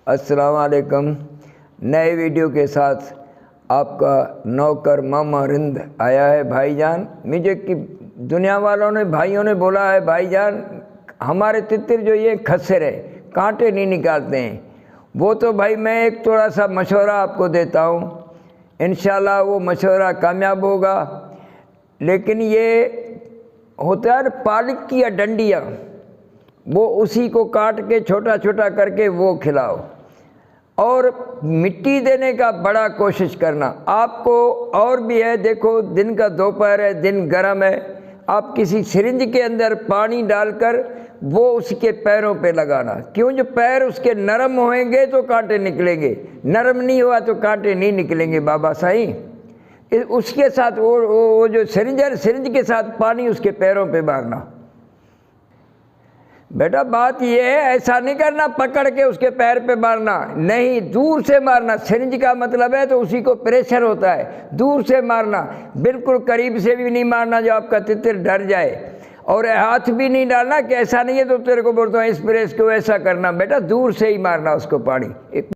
السلام علیکم۔ نئے ویڈیو کے ساتھ آپ کا نوکر ماما رند آیا ہے بھائی جان۔ مجھے کہ دنیا والوں نے بھائیوں نے بولا ہے بھائی جان ہمارے تتر جو یہ کھسر ہے کانٹے نہیں نکالتے ہیں، وہ تو بھائی میں ایک تھوڑا سا مشورہ آپ کو دیتا ہوں، انشاءاللہ وہ مشورہ کامیاب ہوگا۔ لیکن یہ ہوتا ہے پالک کی یا ڈنڈیاں، وہ اسی کو کاٹ کے چھوٹا چھوٹا کر کے وہ کھلاؤ، اور مٹی دینے کا بڑا کوشش کرنا۔ آپ کو اور بھی ہے، دیکھو دن کا دوپہر ہے، دن گرم ہے، آپ کسی سرنج کے اندر پانی ڈال کر وہ اس کے پیروں پہ لگانا، کیوں جو پیر اس کے نرم ہوئیں گے تو کانٹے نکلیں گے، نرم نہیں ہوا تو کانٹے نہیں نکلیں گے بابا صحیح۔ اس کے ساتھ وہ جو سرنج کے ساتھ پانی اس کے پیروں پہ مارنا۔ بیٹا بات یہ ہے ایسا نہیں کرنا پکڑ کے اس کے پیر پہ مارنا، نہیں دور سے مارنا۔ سرنج کا مطلب ہے تو اسی کو پریشر ہوتا ہے، دور سے مارنا، بالکل قریب سے بھی نہیں مارنا جو آپ کا تتر ڈر جائے، اور ہاتھ بھی نہیں ڈالنا کہ ایسا نہیں ہے تو تیرے کو بولتا ہوں اسپرے کو ایسا کرنا، بیٹا دور سے ہی مارنا اس کو پانی۔